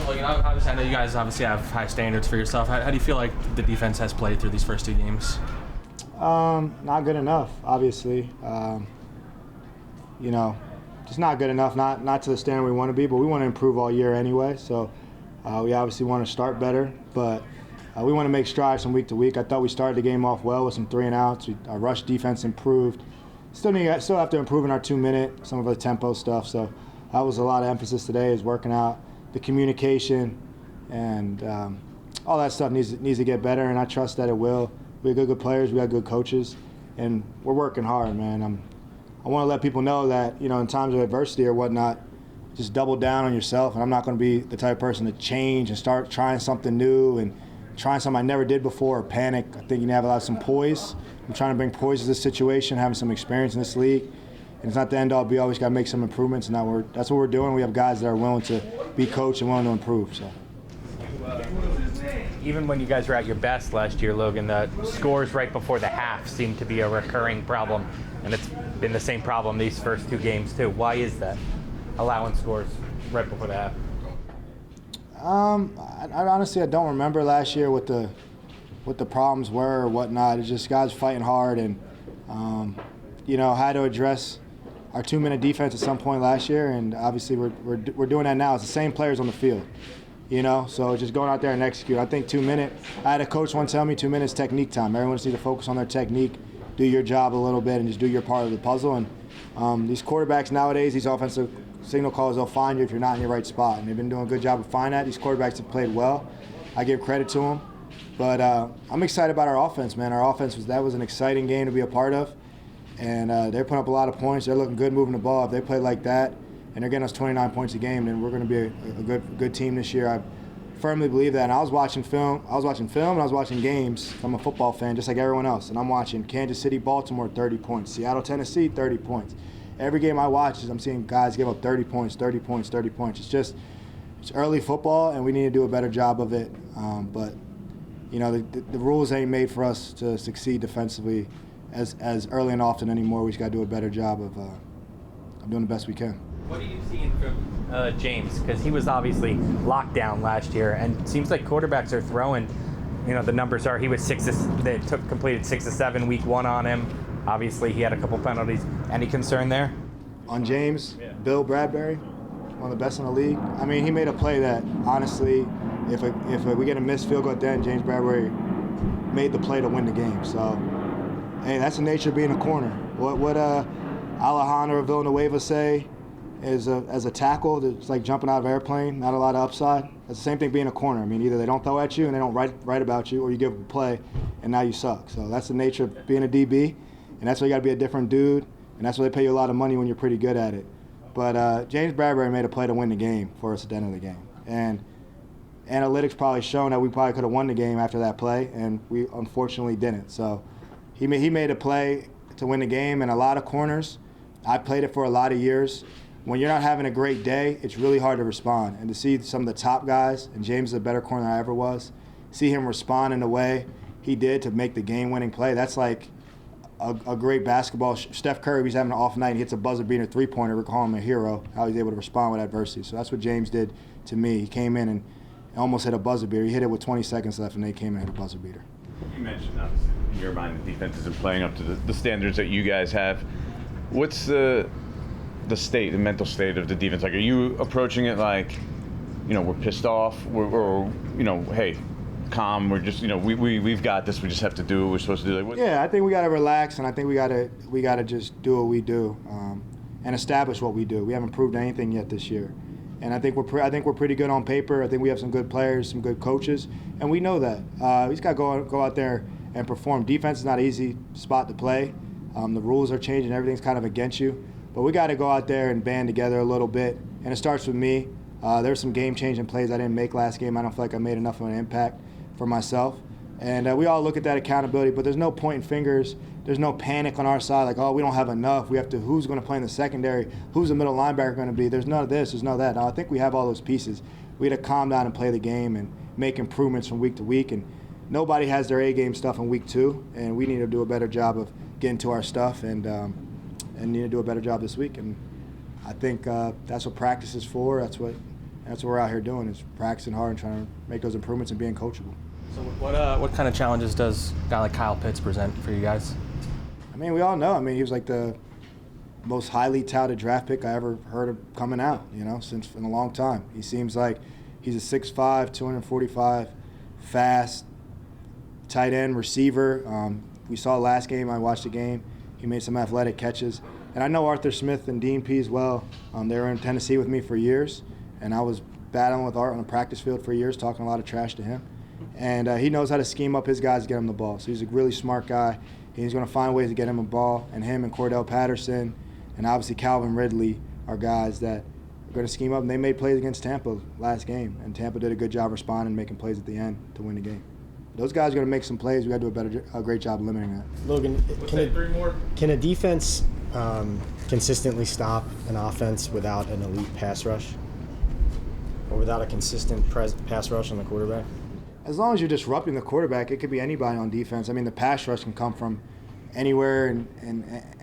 Logan, obviously, I know you guys obviously have high standards for yourself. How do you feel like the defense has played through these first two games? Not good enough, obviously. Just not good enough, not to the standard we want to be, but we want to improve all year anyway. So we obviously want to start better, but we want to make strides from week to week. I thought we started the game off well with some 3-and-outs. Our rush defense improved. Still have to improve in our 2-minute, some of the tempo stuff. So that was a lot of emphasis today, is working out the communication, and all that stuff needs to get better, and I trust that it will. We have good players, we got good coaches, and we're working hard, man. I want to let people know that, in times of adversity or whatnot, just double down on yourself, and I'm not going to be the type of person to change and start trying something new and trying something I never did before or panic. I think you need to have some poise. I'm trying to bring poise to this situation, having some experience in this league. And it's not the end all be all. We just got to make some improvements, and that's what we're doing. We have guys that are willing to be coached and willing to improve. So. Even when you guys were at your best last year, Logan, the scores right before the half seemed to be a recurring problem, and it's been the same problem these first two games too. Why is that, allowing scores right before the half? I honestly don't remember last year what the problems were or whatnot. It's just guys fighting hard, and had to address our 2-minute defense at some point last year, and obviously we're doing that now. It's the same players on the field. So just going out there and execute. I think 2-minute, I had a coach once tell me 2 minutes technique time. Everyone just needs to focus on their technique, do your job a little bit, and just do your part of the puzzle. And these quarterbacks nowadays, these offensive signal calls, they'll find you if you're not in your right spot. And they've been doing a good job of finding that. These quarterbacks have played well. I give credit to them. But I'm excited about our offense, man. Our offense, that was an exciting game to be a part of. And they're putting up a lot of points. They're looking good moving the ball. If they play like that, and they're getting us 29 points a game, then we're going to be a good team this year. I firmly believe that. And I was watching film, and I was watching games. I'm a football fan just like everyone else, and I'm watching Kansas City, Baltimore, 30 points. Seattle, Tennessee, 30 points. Every game I watch, I'm seeing guys give up 30 points, 30 points, 30 points. It's early football, and we need to do a better job of it. But the rules ain't made for us to succeed defensively as early and often anymore. We just got to do a better job of doing the best we can. What are you seeing from James? Because he was obviously locked down last year, and it seems like quarterbacks are throwing. The numbers are he was completed 6 of 7 week 1 on him. Obviously, he had a couple penalties. Any concern there? On James, yeah. Bill Bradbury, one of the best in the league. I mean, he made a play that, honestly, if we get a missed field goal at the end, James Bradbury made the play to win the game. So, hey, that's the nature of being a corner. What Alejandro Villanueva say as a tackle, it's like jumping out of an airplane, not a lot of upside. That's the same thing being a corner. I mean, either they don't throw at you and they don't write about you, or you give a play and now you suck. So that's the nature of being a DB, and that's why you got to be a different dude, and that's why they pay you a lot of money when you're pretty good at it. But James Bradbury made a play to win the game for us at the end of the game. And analytics probably shown that we probably could have won the game after that play, and we unfortunately didn't. So he made a play to win the game, and a lot of corners, I played it for a lot of years. When you're not having a great day, it's really hard to respond. And to see some of the top guys, and James is a better corner than I ever was, see him respond in the way he did to make the game-winning play, that's like a great basketball. Steph Curry, he's having an off night, he hits a buzzer-beater three-pointer, we call him a hero, how he's able to respond with adversity. So that's what James did to me. He came in and almost hit a buzzer-beater. He hit it with 20 seconds left, and they came in and hit a buzzer-beater. You mentioned, obviously, in your mind, the defense isn't playing up to the standards that you guys have. What's the mental state of the defense? Like, are you approaching it like, we're pissed off, or hey, calm, we're just, we've got this, we just have to do what we're supposed to do? Yeah, I think we got to relax, and I think we got to just do what we do, and establish what we do. We haven't proved anything yet this year, and I think we're pretty good on paper. I think we have some good players, some good coaches, and we know that. We just got to go out there and perform. Defense is not an easy spot to play. The rules are changing. Everything's kind of against you. But we got to go out there and band together a little bit. And it starts with me. There's some game-changing plays I didn't make last game. I don't feel like I made enough of an impact for myself. And we all look at that accountability, but there's no pointing fingers. There's no panic on our side, like, oh, we don't have enough. We have to, who's going to play in the secondary? Who's the middle linebacker going to be? There's none of this. There's none of that. Now, I think we have all those pieces. We had to calm down and play the game and make improvements from week to week. And nobody has their A-game stuff in week 2, and we need to do a better job of getting to our stuff and need to do a better job this week. And I think that's what practice is for. And That's what we're out here doing, is practicing hard and trying to make those improvements and being coachable. So what kind of challenges does a guy like Kyle Pitts present for you guys? I mean, we all know. I mean, he was like the most highly touted draft pick I ever heard of coming out, since in a long time. He seems like he's a 6'5", 245, fast, tight end receiver. We saw last game. I watched the game. He made some athletic catches. And I know Arthur Smith and Dean P as well. They were in Tennessee with me for years, and I was battling with Art on the practice field for years, talking a lot of trash to him. And he knows how to scheme up his guys to get him the ball. So he's a really smart guy. He's going to find ways to get him a ball. And him and Cordell Patterson and obviously Calvin Ridley are guys that are going to scheme up. And they made plays against Tampa last game. And Tampa did a good job responding, making plays at the end to win the game. Those guys are going to make some plays. We got to do a great job limiting that. Logan, three more? Can a defense consistently stop an offense without an elite pass rush? Or without a consistent pass rush on the quarterback? As long as you're disrupting the quarterback, it could be anybody on defense. I mean, the pass rush can come from anywhere and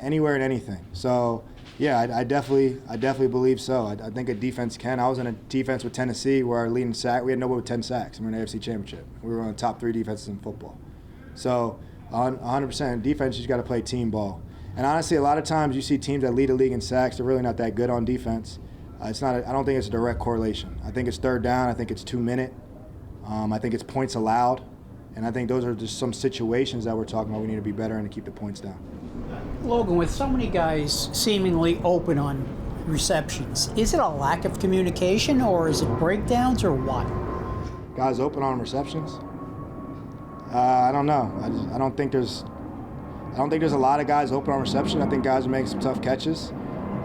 anything. So, yeah, I definitely believe so. I think a defense can. I was in a defense with Tennessee where our leading sack, we had nobody with 10 sacks. We were in the AFC Championship. We were one of the top 3 defenses in football. So, 100% defense, you just got to play team ball. And honestly, a lot of times you see teams that lead the league in sacks, they're really not that good on defense. I don't think it's a direct correlation. I think it's third down. I think it's 2-minute. I think it's points allowed. And I think those are just some situations that we're talking about. We need to be better and to keep the points down. Logan, with so many guys seemingly open on receptions, is it a lack of communication, or is it breakdowns, or what? Guys open on receptions? I don't know. I don't think there's a lot of guys open on reception. I think guys are making some tough catches.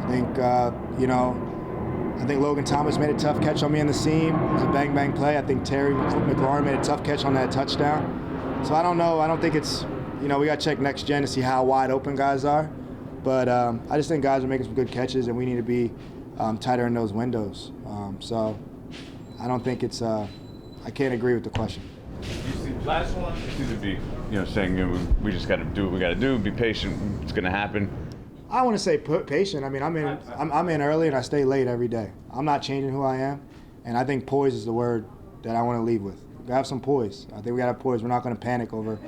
I think I think Logan Thomas made a tough catch on me in the seam. It was a bang play. I think Terry McLaurin made a tough catch on that touchdown. So I don't know. I don't think it's, we got to check next gen to see how wide open guys are. But I just think guys are making some good catches, and we need to be tighter in those windows. So I don't think it's, I can't agree with the question. Last one. It seems to be, saying we just got to do what we got to do, be patient, it's going to happen. I want to say patient. I mean, I'm in early and I stay late every day. I'm not changing who I am, and I think poise is the word that I want to leave with. We have some poise. I think we got to have poise. We're not going to panic over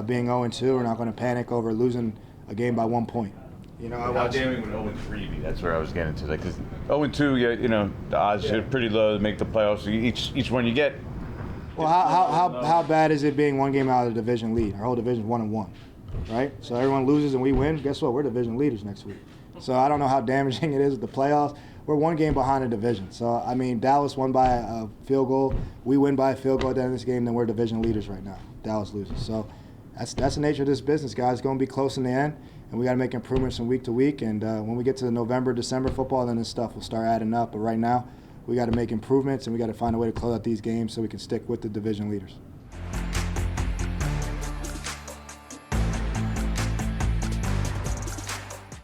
being 0-2. We're not going to panic over losing a game by 1 point. How damning would 0-3 be? That's where I was getting to. Because 0-2, the odds are pretty low to make the playoffs. Each one you get. Well, how bad is it being one game out of the division lead? Our whole division's 1-1. Right? So everyone loses and we win. Guess what? We're division leaders next week. So I don't know how damaging it is with the playoffs. We're one game behind the division. So, I mean, Dallas won by a field goal. We win by a field goal at the end of this game, then we're division leaders right now. Dallas loses. So that's the nature of this business, guys. It's going to be close in the end, and we got to make improvements from week to week. And when we get to the November, December football, then this stuff will start adding up. But right now, we got to make improvements, and we got to find a way to close out these games so we can stick with the division leaders.